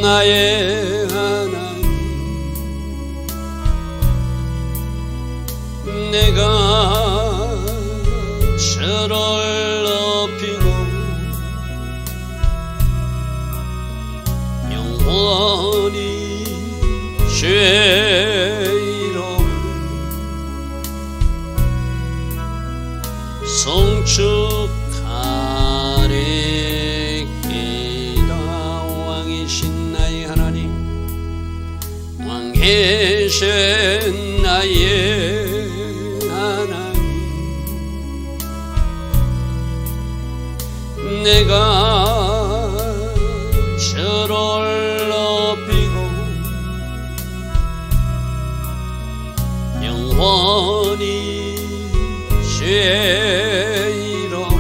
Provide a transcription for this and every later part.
나의 하나님, 내가 저를 높이고 영원히 죄 이름을 송축하리이다. 왕이신 나의 하나님, 왕이신 나의 하나님, 내가 저를 높이고 영원히 죄 이름을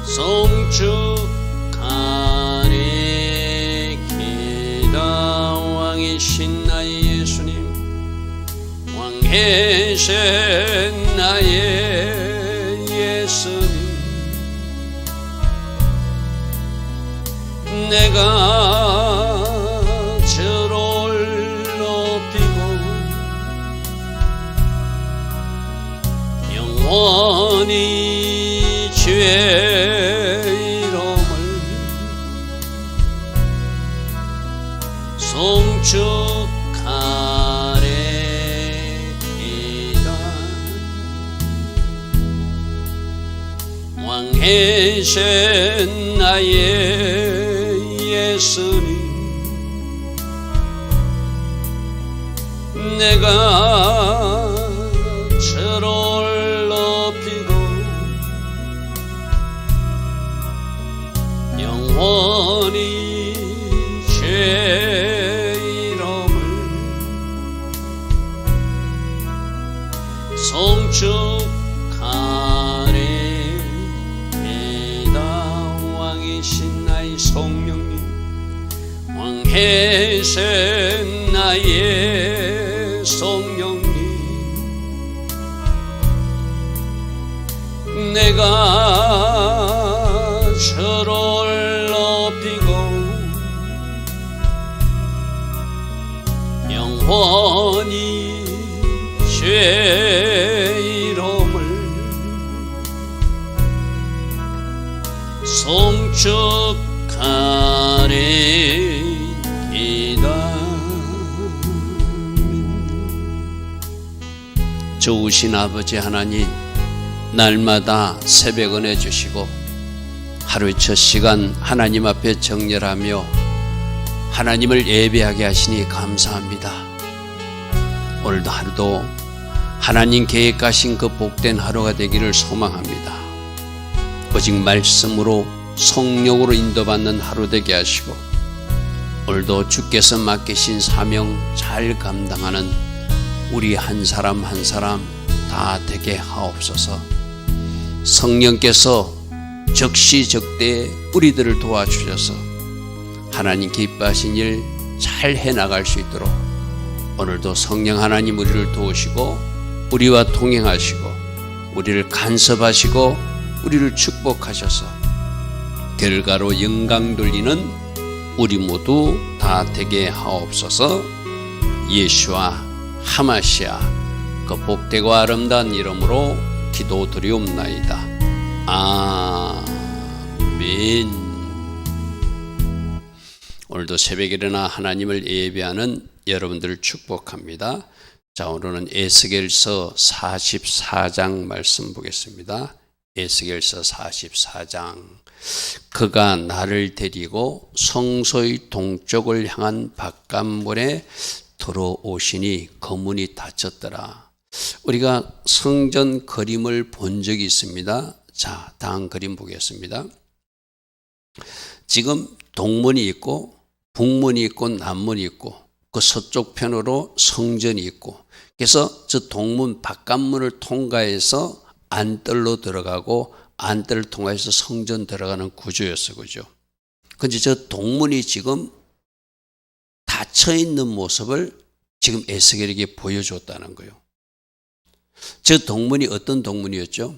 송축하리이다. 왕이신 나의 예수님, 왕이신 나의 예수님, 내가 저를 높이고 영원히 죄 이름을 송축하리이다. 왕이신 나의 예수님, 내가 저를 높이고 영원히 죄 이름을 송축하리이다. 왕이신 나의 성령님, 왕이신 나의 성령님, 내가 저를 높이고 영원히 죄 이름을 송축하리이다. 좋으신 아버지 하나님, 날마다 새벽 은혜 주시고 하루의 첫 시간 하나님 앞에 정렬하며 하나님을 예배하게 하시니 감사합니다. 오늘도 하루도 하나님 계획하신 그 복된 하루가 되기를 소망합니다. 오직 말씀으로 성령으로 인도받는 하루 되게 하시고 오늘도 주께서 맡기신 사명 잘 감당하는 우리 한 사람 한 사람 다 되게 하옵소서. 성령께서 적시적대에 우리들을 도와주셔서 하나님 기뻐하신 일 잘 해나갈 수 있도록 오늘도 성령 하나님 우리를 도우시고 우리와 동행하시고 우리를 간섭하시고 우리를 축복하셔서 결과로 영광 돌리는 우리 모두 다 되게 하옵소서. 예수와 하마시아 그 복되고 아름다운 이름으로 기도드리옵나이다. 아멘. 오늘도 새벽에 일어나 하나님을 예배하는 여러분들을 축복합니다. 자, 오늘은 에스겔서 44장 말씀 보겠습니다. 에스겔서 44장. 그가 나를 데리고 성소의 동쪽을 향한 바깥문에 들어오시니 거문이 닫혔더라. 우리가 성전 그림을 본 적이 있습니다. 자, 다음 그림 보겠습니다. 지금 동문이 있고 북문이 있고 남문이 있고 그 서쪽 편으로 성전이 있고 그래서 저 동문 바깥문을 통과해서 안뜰로 들어가고 안뜰을 통해서 성전 들어가는 구조였어요. 그죠? 근데 저 동문이 지금 닫혀 있는 모습을 지금 에스겔에게 보여줬다는 거예요. 저 동문이 어떤 동문이었죠?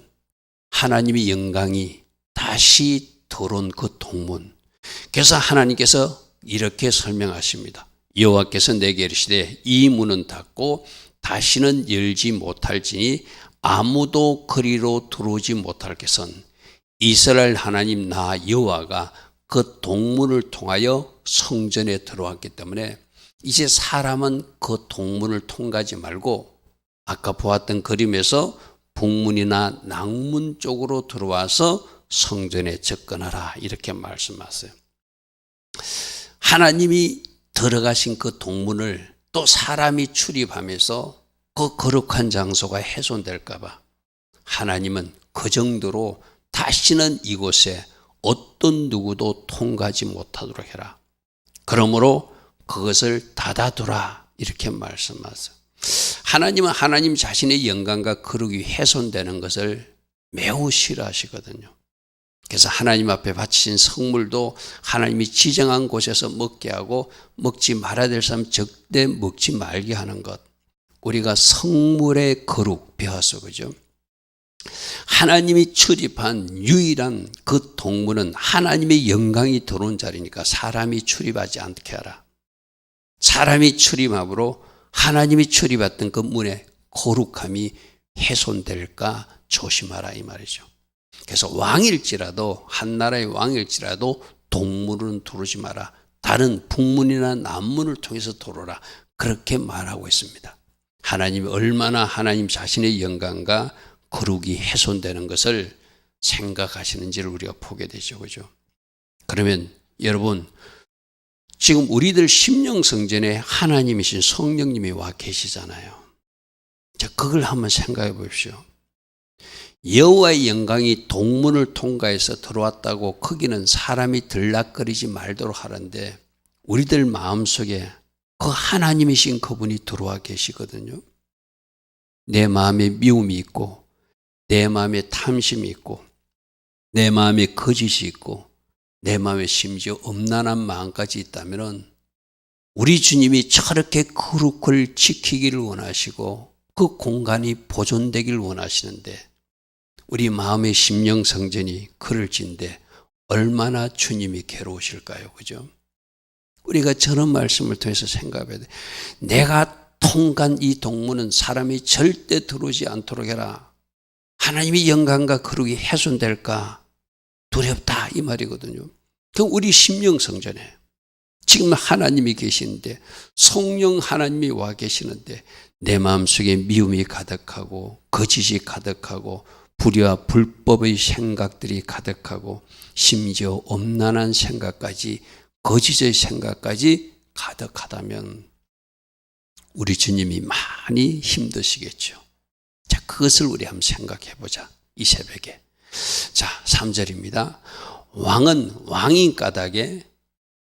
하나님의 영광이 다시 들어온 그 동문. 그래서 하나님께서 이렇게 설명하십니다. 여호와께서 내게 이르시되 이 문은 닫고 다시는 열지 못할지니 아무도 그리로 들어오지 못할 것은 이스라엘 하나님 나 여호와가 그 동문을 통하여 성전에 들어왔기 때문에 이제 사람은 그 동문을 통과하지 말고 아까 보았던 그림에서 북문이나 남문 쪽으로 들어와서 성전에 접근하라 이렇게 말씀하세요. 하나님이 들어가신 그 동문을 또 사람이 출입하면서 그 거룩한 장소가 훼손될까 봐 하나님은 그 정도로 다시는 이곳에 어떤 누구도 통과하지 못하도록 해라. 그러므로 그것을 닫아두라 이렇게 말씀하세요. 하나님은 하나님 자신의 영광과 거룩이 훼손되는 것을 매우 싫어하시거든요. 그래서 하나님 앞에 바치신 성물도 하나님이 지정한 곳에서 먹게 하고 먹지 말아야 될 사람 절대 먹지 말게 하는 것. 우리가 성물의 거룩 배워서 그죠? 하나님이 출입한 유일한 그 동문은 하나님의 영광이 들어온 자리니까 사람이 출입하지 않게 하라. 사람이 출입함으로 하나님이 출입했던 그 문의 거룩함이 훼손될까 조심하라 이 말이죠. 그래서 왕일지라도 한 나라의 왕일지라도 동문은 들어오지 마라. 다른 북문이나 남문을 통해서 들어오라. 그렇게 말하고 있습니다. 하나님이 얼마나 하나님 자신의 영광과 거룩이 훼손되는 것을 생각하시는지를 우리가 보게 되죠. 그죠? 그러면 여러분 지금 우리들 심령성전에 하나님이신 성령님이 와 계시잖아요. 자, 그걸 한번 생각해 보십시오. 여호와의 영광이 동문을 통과해서 들어왔다고 거기는 사람이 들락거리지 말도록 하는데 우리들 마음속에 그 하나님이신 그분이 들어와 계시거든요. 내 마음에 미움이 있고 내 마음에 탐심이 있고 내 마음에 거짓이 있고 내 마음에 심지어 음란한 마음까지 있다면 우리 주님이 저렇게 거룩을 지키기를 원하시고 그 공간이 보존되기를 원하시는데 우리 마음의 심령 성전이 그럴 진데 얼마나 주님이 괴로우실까요? 그죠? 우리가 저런 말씀을 통해서 생각해야 돼. 내가 통간 이 동문은 사람이 절대 들어오지 않도록 해라. 하나님의 영광과 거룩이 훼손될까 두렵다 이 말이거든요. 그럼 우리 심령 성전에 지금 하나님이 계시는데 성령 하나님이 와 계시는데 내 마음속에 미움이 가득하고 거짓이 가득하고 불의와 불법의 생각들이 가득하고 심지어 엄난한 생각까지 거짓의 생각까지 가득하다면 우리 주님이 많이 힘드시겠죠. 자, 그것을 우리 한번 생각해 보자. 이 새벽에. 자, 3절입니다. 왕은 왕인 까닭에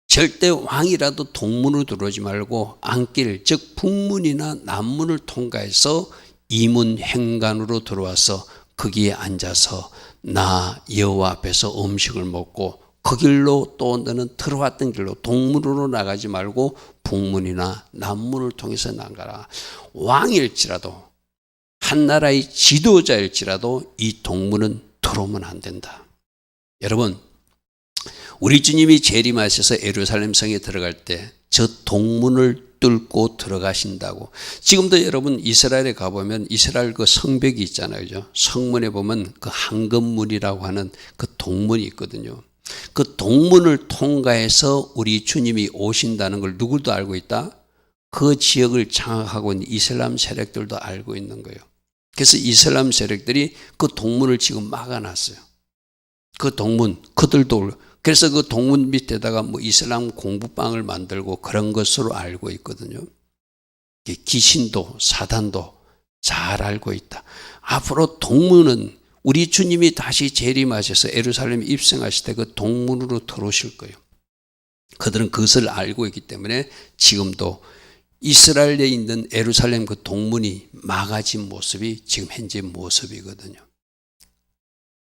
절대 왕이라도 동문으로 들어오지 말고 안길 즉 북문이나 남문을 통과해서 이문 행간으로 들어와서 거기에 앉아서 나 여호와 앞에서 음식을 먹고 그 길로 또 너는 들어왔던 길로 동문으로 나가지 말고 북문이나 남문을 통해서 나가라. 왕일지라도 한 나라의 지도자일지라도 이 동문은 들어오면 안 된다. 여러분 우리 주님이 재림하셔서 예루살렘 성에 들어갈 때 저 동문을 뚫고 들어가신다고. 지금도 여러분 이스라엘에 가보면 이스라엘 그 성벽이 있잖아요. 그죠? 성문에 보면 그 황금문이라고 하는 그 동문이 있거든요. 그 동문을 통과해서 우리 주님이 오신다는 걸 누구도 알고 있다? 그 지역을 장악하고 있는 이슬람 세력들도 알고 있는 거예요. 그래서 이슬람 세력들이 그 동문을 지금 막아놨어요. 그 동문, 그들도 그래서 그 동문 밑에다가 뭐 이슬람 공부방을 만들고 그런 것으로 알고 있거든요. 귀신도 사단도 잘 알고 있다. 앞으로 동문은 우리 주님이 다시 재림하셔서 예루살렘에 입성하실 때 그 동문으로 들어오실 거예요. 그들은 그것을 알고 있기 때문에 지금도 이스라엘에 있는 예루살렘 그 동문이 막아진 모습이 지금 현재 모습이거든요.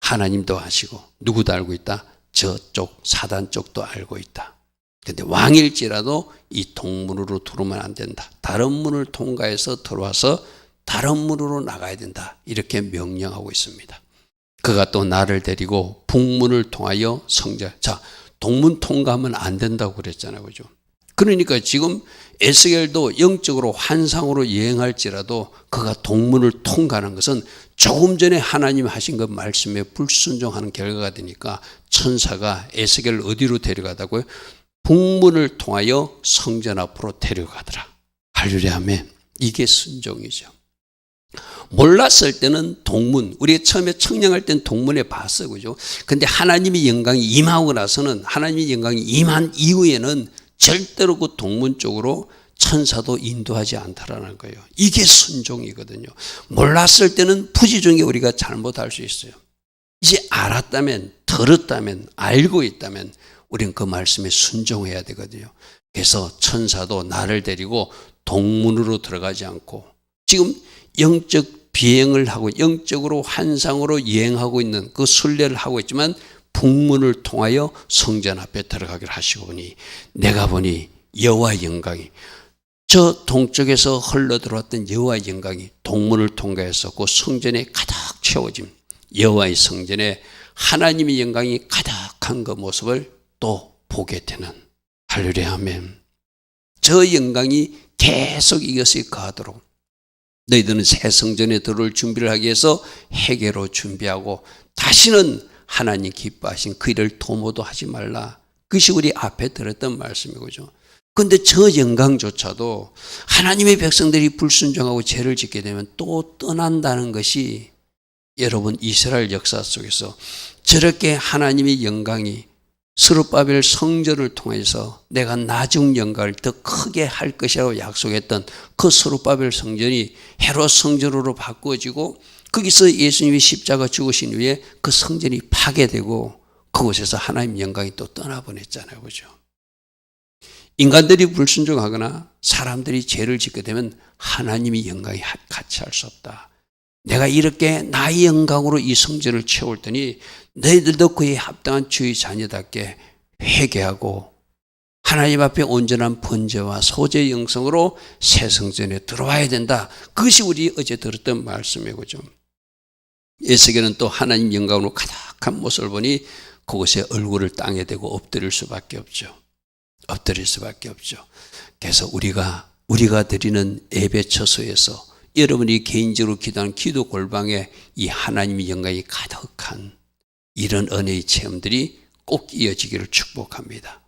하나님도 아시고 누구도 알고 있다? 저쪽 사단 쪽도 알고 있다. 그런데 왕일지라도 이 동문으로 들어오면 안 된다. 다른 문을 통과해서 들어와서 다른 문으로 나가야 된다. 이렇게 명령하고 있습니다. 그가 또 나를 데리고 북문을 통하여 성전. 자, 동문 통과하면 안 된다고 그랬잖아요. 그죠? 그러니까 지금 에스겔도 영적으로 환상으로 여행할지라도 그가 동문을 통과하는 것은 조금 전에 하나님 하신 그 말씀에 불순종하는 결과가 되니까 천사가 에스겔을 어디로 데려가다고요? 북문을 통하여 성전 앞으로 데려가더라. 할렐루야 아멘. 이게 순종이죠. 몰랐을 때는 동문, 우리가 처음에 청량할 때는 동문에 봤어요. 그죠? 근데 하나님의 영광이 임하고 나서는, 하나님의 영광이 임한 이후에는 절대로 그 동문 쪽으로 천사도 인도하지 않다라는 거예요. 이게 순종이거든요. 몰랐을 때는 부지중에 우리가 잘못할 수 있어요. 이제 알았다면, 들었다면, 알고 있다면 우리는 그 말씀에 순종해야 되거든요. 그래서 천사도 나를 데리고 동문으로 들어가지 않고 지금 영적 비행을 하고 영적으로 환상으로 여행하고 있는 그 순례를 하고 있지만 북문을 통하여 성전 앞에 들어가기를 하시고 보니 내가 보니 여호와의 영광이 저 동쪽에서 흘러들어왔던 여호와의 영광이 동문을 통과해서 그 성전에 가득 채워짐. 여호와의 성전에 하나님의 영광이 가득한 그 모습을 또 보게 되는 할렐루야 아멘. 저 영광이 계속 이것이 가도록 너희들은 새 성전에 들어올 준비를 하기 위해서 회개로 준비하고 다시는 하나님 기뻐하신 그 일을 도모도 하지 말라. 그것이 우리 앞에 들었던 말씀이고죠. 그런데 저 영광조차도 하나님의 백성들이 불순종하고 죄를 짓게 되면 또 떠난다는 것이 여러분 이스라엘 역사 속에서 저렇게 하나님의 영광이 스룹바벨 성전을 통해서 내가 나중 영광을 더 크게 할 것이라고 약속했던 그 스룹바벨 성전이 헤롯 성전으로 바꾸어지고 거기서 예수님이 십자가 죽으신 후에 그 성전이 파괴되고 그곳에서 하나님 영광이 또 떠나보냈잖아요. 그죠? 인간들이 불순종하거나 사람들이 죄를 짓게 되면 하나님의 영광이 같이 할 수 없다. 내가 이렇게 나의 영광으로 이 성전을 채웠더니 너희들도 그에 합당한 주의 자녀답게 회개하고 하나님 앞에 온전한 번제와 소제 영성으로 새 성전에 들어와야 된다. 그것이 우리 어제 들었던 말씀이고죠. 에스겔은 또 하나님 영광으로 가득한 모습을 보니 그곳에 얼굴을 땅에 대고 엎드릴 수밖에 없죠. 엎드릴 수밖에 없죠. 그래서 우리가 드리는 예배 처소에서 여러분이 개인적으로 기도하는 기도 골방에 이 하나님의 영광이 가득한 이런 은혜의 체험들이 꼭 이어지기를 축복합니다.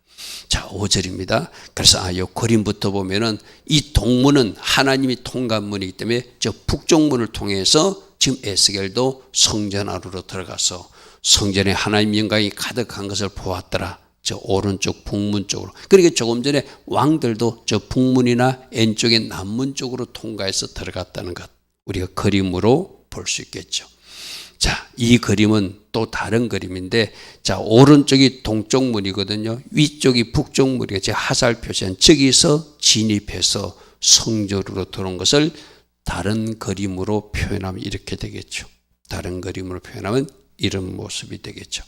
자, 5절입니다. 그래서 요 그림부터 보면은 이 동문은 하나님이 통관문이기 때문에 저 북쪽문을 통해서 지금 에스겔도 성전 안으로 들어가서 성전에 하나님 영광이 가득한 것을 보았더라. 저 오른쪽 북문 쪽으로. 그러니까 조금 전에 왕들도 저 북문이나 왼쪽의 남문 쪽으로 통과해서 들어갔다는 것. 우리가 그림으로 볼 수 있겠죠. 자, 이 그림은 또 다른 그림인데, 자, 오른쪽이 동쪽 문이거든요. 위쪽이 북쪽 문이고, 제 화살 표시한 저기서 진입해서 성전으로 들어온 것을 다른 그림으로 표현하면 이렇게 되겠죠. 다른 그림으로 표현하면 이런 모습이 되겠죠.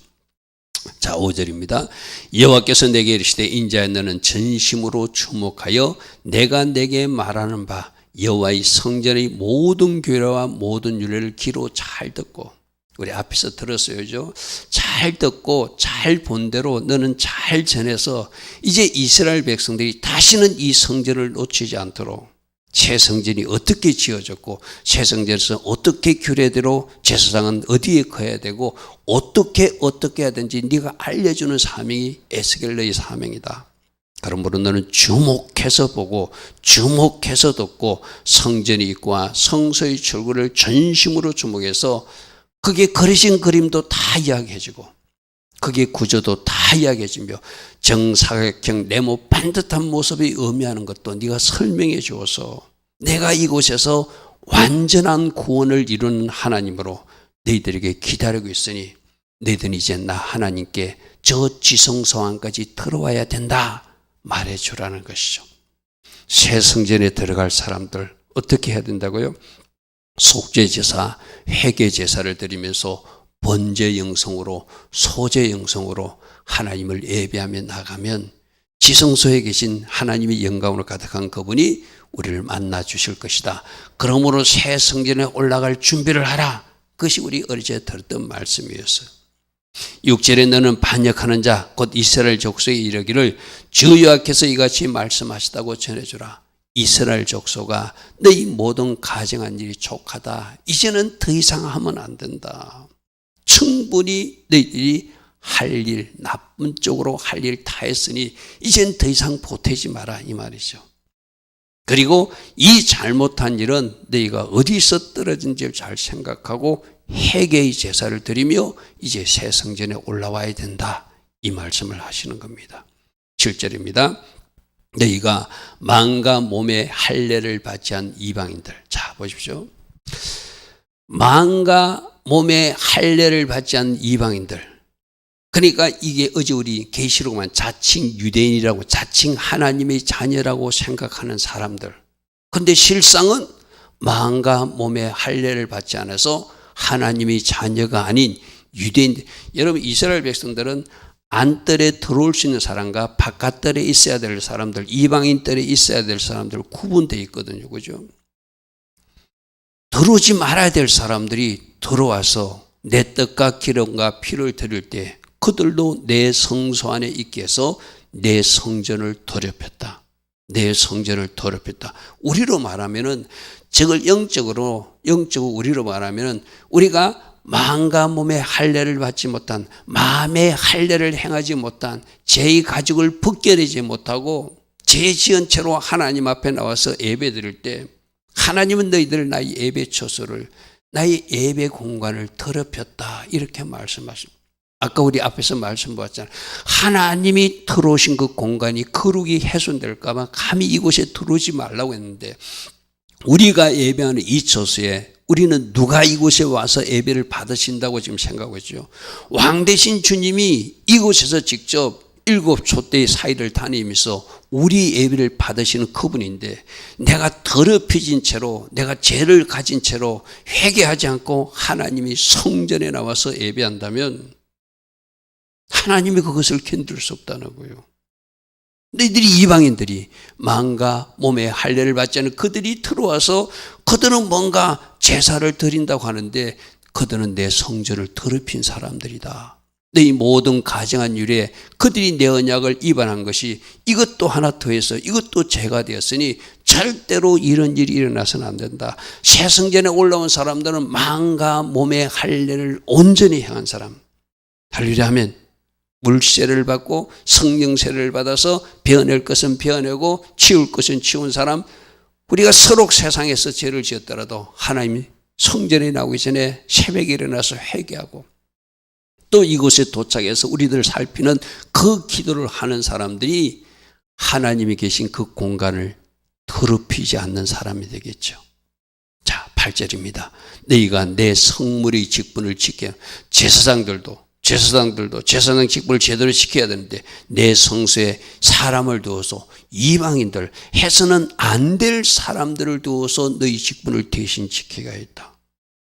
자, 5절입니다. 여호와께서 내게 이르시되 인자야 너는 전심으로 주목하여 내가 내게 말하는 바 여호와의 성전의 모든 규례와 모든 율례를 귀로 잘 듣고, 우리 앞에서 들었어요. 잘 듣고 잘 본 대로 너는 잘 전해서 이제 이스라엘 백성들이 다시는 이 성전을 놓치지 않도록 새 성전이 어떻게 지어졌고 새 성전에서 어떻게 규례대로 제사장은 어디에 거야 되고 어떻게 해야 되는지 네가 알려주는 사명이 에스겔 너의 사명이다. 그러므로 너는 주목해서 보고 주목해서 듣고 성전이 있고와 성소의 출구를 전심으로 주목해서 그게 그려진 그림도 다 이야기해주고 그게 구조도 다 이야기해주며 정사각형 네모 반듯한 모습이 의미하는 것도 네가 설명해 주어서 내가 이곳에서 완전한 구원을 이루는 하나님으로 너희들에게 기다리고 있으니 너희들은 이제 나 하나님께 저 지성소 안까지 들어와야 된다 말해주라는 것이죠. 새 성전에 들어갈 사람들 어떻게 해야 된다고요? 속죄제사, 회개제사를 드리면서 번제 영성으로 소제 영성으로 하나님을 예배하며 나가면 지성소에 계신 하나님의 영광으로 가득한 그분이 우리를 만나 주실 것이다. 그러므로 새 성전에 올라갈 준비를 하라. 그것이 우리 어제 들었던 말씀이었어요. 6절에 너는 반역하는 자 곧 이스라엘 족속에 이르기를 주 여호와께서 이같이 말씀하시다고 전해주라. 이스라엘 족속아 너희 모든 가정한 일이 족하다. 이제는 더 이상 하면 안 된다. 충분히 너희들이 할 일, 나쁜 쪽으로 할 일 다 했으니 이젠 더 이상 보태지 마라 이 말이죠. 그리고 이 잘못한 일은 너희가 어디서 떨어진지를 잘 생각하고 회개의 제사를 드리며 이제 새 성전에 올라와야 된다 이 말씀을 하시는 겁니다. 7절입니다. 너희가 망과 몸의 할례를 받지 않은 이방인들. 자 보십시오. 망과 몸의 할례를 받지 않은 이방인들. 그러니까 이게 어제 우리 계시록만 자칭 유대인이라고 자칭 하나님의 자녀라고 생각하는 사람들. 그런데 실상은 망과 몸의 할례를 받지 않아서 하나님의 자녀가 아닌 유대인들. 여러분 이스라엘 백성들은 안뜰에 들어올 수 있는 사람과 바깥뜰에 있어야 될 사람들, 이방인 뜰에 있어야 될 사람들 구분되어 있거든요. 그죠? 들어오지 말아야 될 사람들이 들어와서 내 떡과 기름과 피를 드릴 때 그들도 내 성소 안에 있게 해서 내 성전을 더럽혔다. 내 성전을 더럽혔다. 우리로 말하면은 저걸 영적으로 우리로 말하면은 우리가 마음과 몸의 할례를 받지 못한 마음의 할례를 행하지 못한 죄의 가죽을 벗겨내지 못하고 죄 지은 채로 하나님 앞에 나와서 예배 드릴 때 하나님은 너희들 나의 예배 처소를 나의 예배 공간을 더럽혔다 이렇게 말씀하십니다. 아까 우리 앞에서 말씀 보았잖아요. 하나님이 들어오신 그 공간이 거룩이 훼손될까 봐 감히 이곳에 들어오지 말라고 했는데 우리가 예배하는 이 처소에 우리는 누가 이곳에 와서 예배를 받으신다고 지금 생각하고 있죠. 왕 대신 주님이 이곳에서 직접 7촛대의 사이를 다니면서 우리 예배를 받으시는 그분인데 내가 더럽혀진 채로 내가 죄를 가진 채로 회개하지 않고 하나님이 성전에 나와서 예배한다면 하나님이 그것을 견딜 수 없다는 거예요. 너희들이 이방인들이 마음과 몸의 할례를 받지 않은 그들이 들어와서 그들은 뭔가 제사를 드린다고 하는데 그들은 내 성전을 더럽힌 사람들이다. 너희 모든 가정한 일에 그들이 내 언약을 위반한 것이 이것도 하나 더해서 이것도 죄가 되었으니 절대로 이런 일이 일어나서는 안 된다. 새 성전에 올라온 사람들은 마음과 몸의 할례를 온전히 행한 사람. 할례를 하면 물세를 받고 성령세를 받아서 베어낼 것은 베어내고 치울 것은 치운 사람. 우리가 서로 세상에서 죄를 지었더라도 하나님이 성전에 나오기 전에 새벽에 일어나서 회개하고 또 이곳에 도착해서 우리들 살피는 그 기도를 하는 사람들이 하나님이 계신 그 공간을 더럽히지 않는 사람이 되겠죠. 자, 8절입니다. 너희가 내 성물의 직분을 지켜 제사장들도 제사장 직분을 제대로 지켜야 되는데 내 성소에 사람을 두어서 이방인들 해서는 안 될 사람들을 두어서 너희 직분을 대신 지켜야겠다.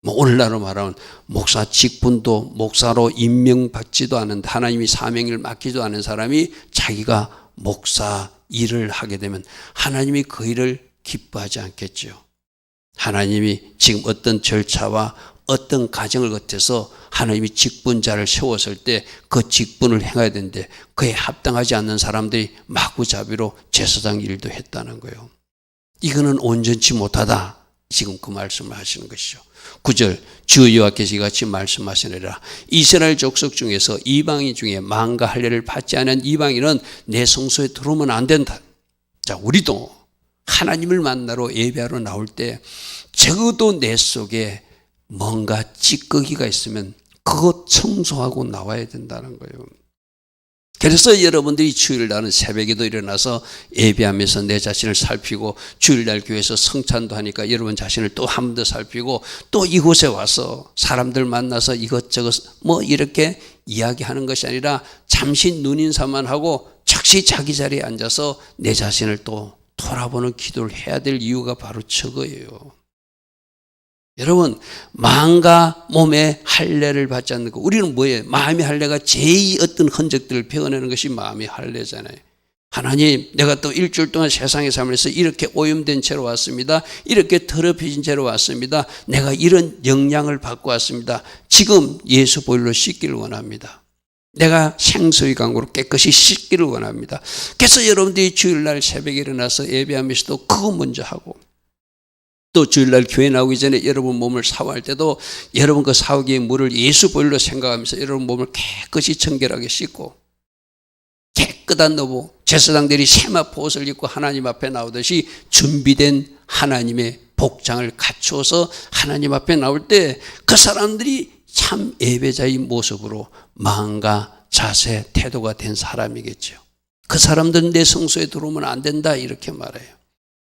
오늘날로 말하면 목사 직분도 목사로 임명받지도 않은 하나님이 사명을 맡기도 않은 사람이 자기가 목사 일을 하게 되면 하나님이 그 일을 기뻐하지 않겠죠. 하나님이 지금 어떤 절차와 어떤 과정을 거쳐서 하나님이 직분자를 세웠을 때 그 직분을 행해야 되는데 그에 합당하지 않는 사람들이 마구잡이로 제사장 일도 했다는 거예요. 이거는 온전치 못하다. 지금 그 말씀을 하시는 것이죠. 9절 주 여호와께서 이같이 말씀하시느니라. 이스라엘 족속 중에서 이방인 중에 망과 할례를 받지 않은 이방인은 내 성소에 들어오면 안 된다. 자, 우리도 하나님을 만나러 예배하러 나올 때 적어도 내 속에 뭔가 찌꺼기가 있으면 그것 청소하고 나와야 된다는 거예요. 그래서 여러분들이 주일날은 새벽에도 일어나서 예배하면서 내 자신을 살피고 주일날 교회에서 성찬도 하니까 여러분 자신을 또 한 번 더 살피고 또 이곳에 와서 사람들 만나서 이것저것 이렇게 이야기하는 것이 아니라 잠시 눈인사만 하고 즉시 자기 자리에 앉아서 내 자신을 또 돌아보는 기도를 해야 될 이유가 바로 저거예요. 여러분, 마음과 몸의 할례를 받지 않는 거. 우리는 뭐예요? 마음의 할례가 죄의 어떤 흔적들을 베어내는 것이 마음의 할례잖아요. 하나님, 내가 또 일주일 동안 세상의 삶을 해서 이렇게 오염된 채로 왔습니다. 이렇게 더럽혀진 채로 왔습니다. 내가 이런 영향을 받고 왔습니다. 지금 예수 보혈로 씻기를 원합니다. 내가 생수의 강으로 깨끗이 씻기를 원합니다. 그래서 여러분들이 주일날 새벽에 일어나서 예배하면서도 그거 먼저 하고, 또 주일날 교회 나오기 전에 여러분 몸을 샤워할 때도 여러분 그 샤워기의 물을 예수 보혈로 생각하면서 여러분 몸을 깨끗이 청결하게 씻고, 깨끗한 노부 제사장들이 세마포 옷을 입고 하나님 앞에 나오듯이 준비된 하나님의 복장을 갖추어서 하나님 앞에 나올 때 그 사람들이 참 예배자의 모습으로 마음과 자세, 태도가 된 사람이겠죠. 그 사람들은 내 성소에 들어오면 안 된다 이렇게 말해요.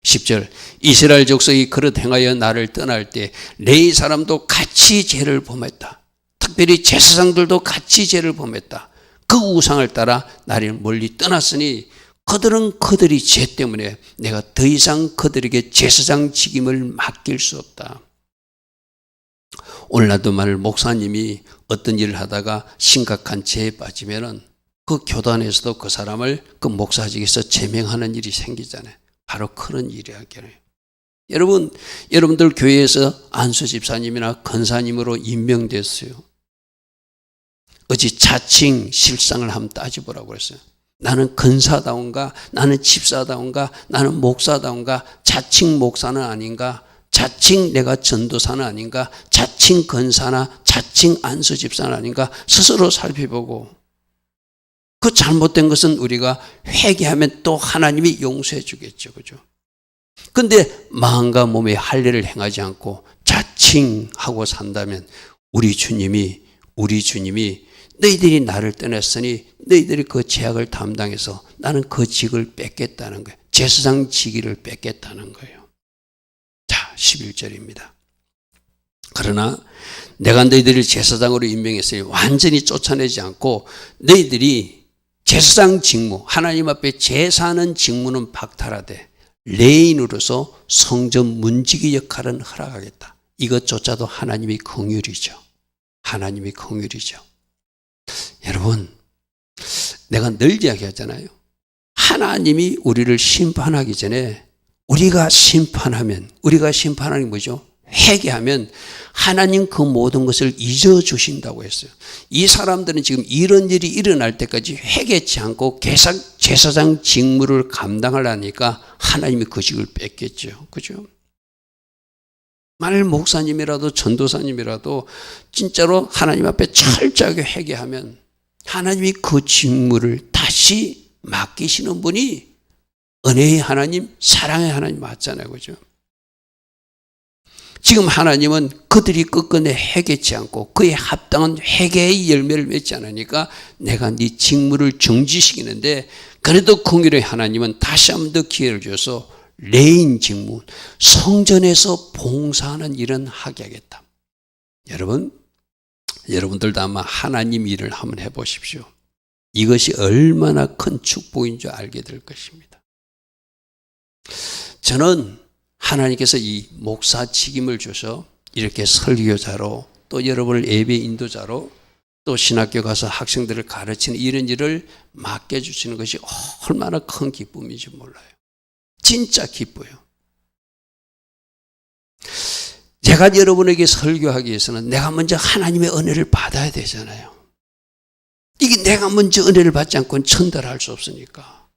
10절, 이스라엘 족속이 그릇 행하여 나를 떠날 때 레위 사람도 같이 죄를 범했다. 특별히 제사장들도 같이 죄를 범했다. 그 우상을 따라 나를 멀리 떠났으니 그들은 그들이 죄 때문에 내가 더 이상 그들에게 제사장 직임을 맡길 수 없다. 오늘날도 만일 목사님이 어떤 일을 하다가 심각한 죄에 빠지면은 그 교단에서도 그 사람을 그 목사직에서 제명하는 일이 생기잖아요. 바로 그런 일이야겠네요. 여러분들 교회에서 안수 집사님이나 권사님으로 임명됐어요. 어제 자칭 실상을 한번 따져보라고 그랬어요. 나는 권사다운가? 나는 집사다운가? 나는 목사다운가? 자칭 목사는 아닌가? 자칭 내가 전도사는 아닌가? 자칭 권사나 자칭 안수 집사는 아닌가? 스스로 살펴보고, 그 잘못된 것은 우리가 회개하면 또 하나님이 용서해 주겠죠. 그죠? 근데 마음과 몸의 할례를 행하지 않고 자칭하고 산다면 우리 주님이 너희들이 나를 떠났으니 너희들이 그 죄악을 담당해서 나는 그 직을 뺏겠다는 거예요. 제사장 직위를 뺏겠다는 거예요. 자, 11절입니다. 그러나 내가 너희들을 제사장으로 임명했으니 완전히 쫓아내지 않고 너희들이 제사장 직무, 하나님 앞에 제사하는 직무는 박탈하되 레인으로서 성전 문지기 역할은 허락하겠다. 이것조차도 하나님의 긍휼이죠. 하나님의 긍휼이죠. 여러분, 내가 늘 이야기하잖아요. 하나님이 우리를 심판하기 전에 우리가 심판하는 게 뭐죠? 회개하면 하나님 그 모든 것을 잊어주신다고 했어요. 이 사람들은 지금 이런 일이 일어날 때까지 회개치 않고 제사장 직무를 감당하려니까 하나님이 그 직을 뺏겠죠. 그죠? 만일 목사님이라도 전도사님이라도 진짜로 하나님 앞에 철저하게 회개하면 하나님이 그 직무를 다시 맡기시는 분이 은혜의 하나님, 사랑의 하나님 맞잖아요. 그죠? 지금 하나님은 그들이 끝끝내 회개치 않고 그에 합당한 회개의 열매를 맺지 않으니까 내가 네 직무를 정지시키는데, 그래도 긍휼의 하나님은 다시 한 번 더 기회를 줘서 레인 직무, 성전에서 봉사하는 일은 하게 하겠다. 여러분들도 아마 하나님 일을 한번 해보십시오. 이것이 얼마나 큰 축복인 줄 알게 될 것입니다. 저는 하나님께서 이 목사 직임을 주셔 이렇게 설교자로, 또 여러분을 예배 인도자로, 또 신학교 가서 학생들을 가르치는 이런 일을 맡겨주시는 것이 얼마나 큰 기쁨인지 몰라요. 진짜 기뻐요. 제가 여러분에게 설교하기 위해서는 내가 먼저 하나님의 은혜를 받아야 되잖아요. 이게 내가 먼저 은혜를 받지 않고는 전달할 수 없으니까.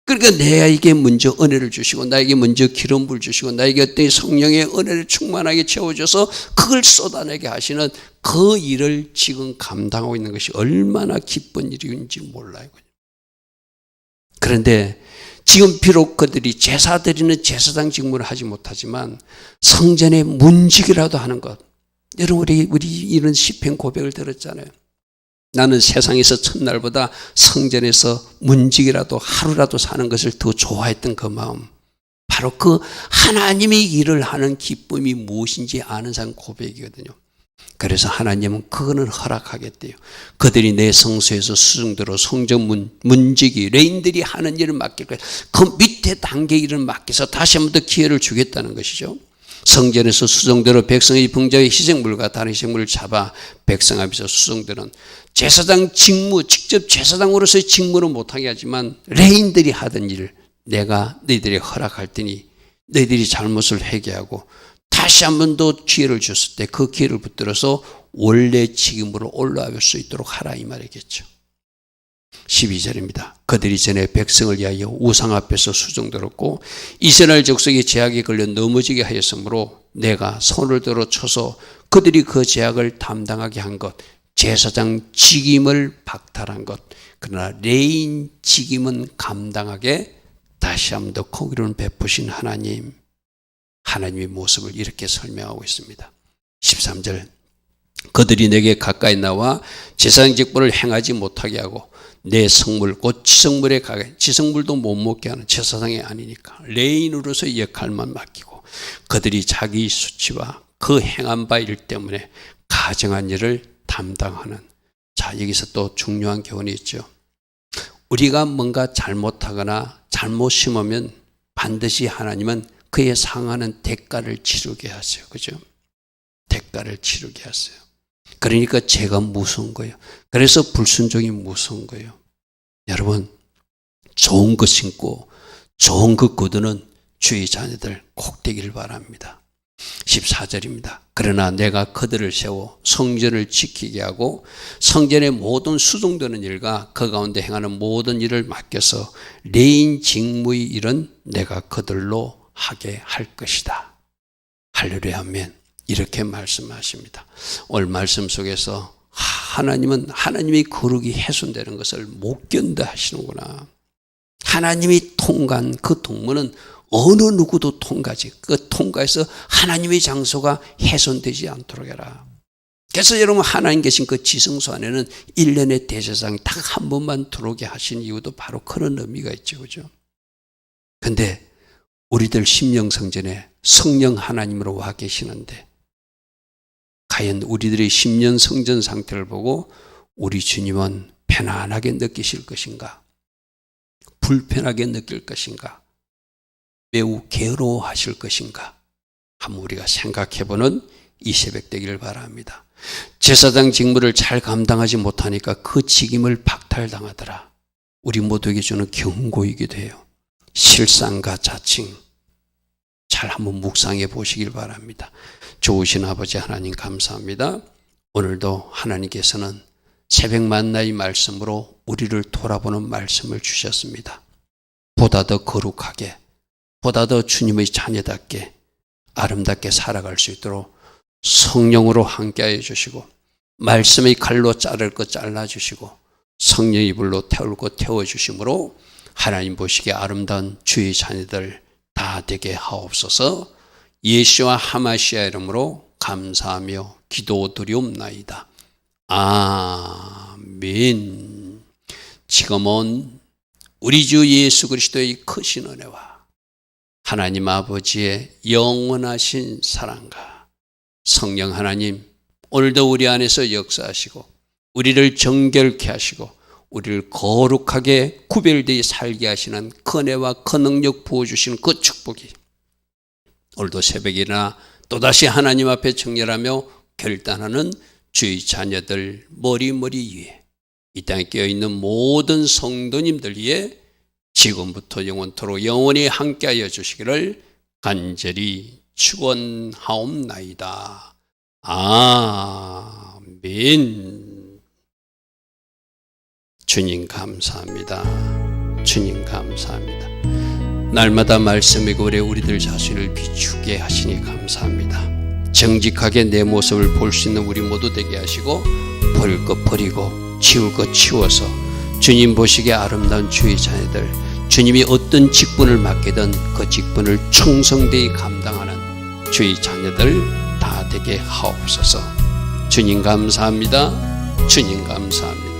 그러니까 내게 먼저 은혜를 주시고, 나에게 먼저 기름 부을 주시고, 나에게 어떤 성령의 은혜를 충만하게 채워줘서 그걸 쏟아내게 하시는 그 일을 지금 감당하고 있는 것이 얼마나 기쁜 일인지 몰라요. 그런데 지금 비록 그들이 제사 드리는 제사장 직무를 하지 못하지만 성전의 문지기라도 하는 것. 여러분, 우리 이런 시편 고백을 들었잖아요. 나는 세상에서 첫날보다 성전에서 문지기라도 하루라도 사는 것을 더 좋아했던 그 마음. 바로 그 하나님의 일을 하는 기쁨이 무엇인지 아는 사람 고백이거든요. 그래서 하나님은 그거는 허락하겠대요. 그들이 내 성소에서 수중대로 성전 문지기, 레인들이 하는 일을 맡길 거예요. 그 밑에 단계 일을 맡겨서 다시 한 번 더 기회를 주겠다는 것이죠. 성전에서 수송대로 백성의 봉제의 희생물과 다른 희생물을 잡아 백성 앞에서 수송대는 제사장 직무, 직접 제사장으로서의 직무는 못하게 하지만 레인들이 하던 일을 내가 너희들에게 허락할 테니 너희들이 잘못을 회개하고 다시 한 번 더 기회를 줬을 때 그 기회를 붙들어서 원래 직임으로 올라갈 수 있도록 하라 이 말이겠죠. 12절입니다. 그들이 전에 백성을 위하여 우상 앞에서 수종들었고 이스라엘 족속이 제약에 걸려 넘어지게 하였으므로 내가 손을 들어 쳐서 그들이 그 제약을 담당하게 한 것, 제사장 직임을 박탈한 것, 그러나 레인 직임은 감당하게 다시 한 번 더 공의를 베푸신 하나님, 하나님의 모습을 이렇게 설명하고 있습니다. 13절 그들이 내게 가까이 나와 제사장 직분을 행하지 못하게 하고 내 성물 곧 지성물에 가게, 지성물도 못 먹게 하는 제사장이 아니니까 레인으로서의 역할만 맡기고 그들이 자기 수치와 그 행한 바 일 때문에 가정한 일을 담당하는. 자, 여기서 또 중요한 교훈이 있죠. 우리가 뭔가 잘못하거나 잘못 심으면 반드시 하나님은 그에 상하는 대가를 치르게 하세요. 그죠? 대가를 치르게 하세요. 그러니까 죄가 무서운 거예요. 그래서 불순종이 무서운 거예요. 여러분, 좋은 것 심고 좋은 것 거두는 주의 자녀들 꼭 되기를 바랍니다. 14절입니다. 그러나 내가 그들을 세워 성전을 지키게 하고 성전의 모든 수종되는 일과 그 가운데 행하는 모든 일을 맡겨서 레인 직무의 일은 내가 그들로 하게 할 것이다. 할렐루야 아멘. 이렇게 말씀하십니다. 오늘 말씀 속에서 하나님은 하나님의 거룩이 훼손되는 것을 못 견뎌 하시는구나. 하나님이 통과한 그 동문은 어느 누구도 통과하지. 그 통과해서 하나님의 장소가 훼손되지 않도록 해라. 그래서 여러분 하나님 계신 그 지성소 안에는 1년의 대제사장이 딱 한 번만 들어오게 하신 이유도 바로 그런 의미가 있죠. 그죠? 근데 우리들 심령성전에 성령 하나님으로 와 계시는데 과연 우리들의 심령 성전 상태를 보고 우리 주님은 편안하게 느끼실 것인가? 불편하게 느낄 것인가? 매우 괴로워하실 것인가? 한번 우리가 생각해보는 이 새벽 되기를 바랍니다. 제사장 직무를 잘 감당하지 못하니까 그 직임을 박탈당하더라. 우리 모두에게 주는 경고이기도 해요. 실상과 자칭 잘 한번 묵상해 보시길 바랍니다. 좋으신 아버지 하나님 감사합니다. 오늘도 하나님께서는 새벽 만나의 말씀으로 우리를 돌아보는 말씀을 주셨습니다. 보다 더 거룩하게, 보다 더 주님의 자녀답게 아름답게 살아갈 수 있도록 성령으로 함께하여 주시고 말씀의 칼로 자를 것 잘라주시고 성령의 불로 태울 것 태워주심으로 하나님 보시기에 아름다운 주의 자녀들 다 되게 하옵소서. 예수와 하마시아 이름으로 감사하며 기도드리옵나이다. 아멘. 지금은 우리 주 예수 그리스도의 크신 은혜와 하나님 아버지의 영원하신 사랑과 성령 하나님 오늘도 우리 안에서 역사하시고 우리를 정결케 하시고 우리를 거룩하게 구별되어 살게 하시는 그 은혜와 그 능력 부어주시는 그 축복이 오늘도 새벽이나 또다시 하나님 앞에 정렬하며 결단하는 주의 자녀들 머리 위에 이 땅에 깨어있는 모든 성도님들 위에 지금부터 영원토록 영원히 함께하여 주시기를 간절히 축원하옵나이다. 아멘. 주님 감사합니다. 주님 감사합니다. 날마다 말씀의 고래 우리들 자신을 비추게 하시니 감사합니다. 정직하게 내 모습을 볼 수 있는 우리 모두 되게 하시고 버릴 것 버리고 치울 것 치워서 주님 보시기에 아름다운 주의 자녀들 주님이 어떤 직분을 맡기든 그 직분을 충성되이 감당하는 주의 자녀들 다 되게 하옵소서. 주님 감사합니다. 주님 감사합니다.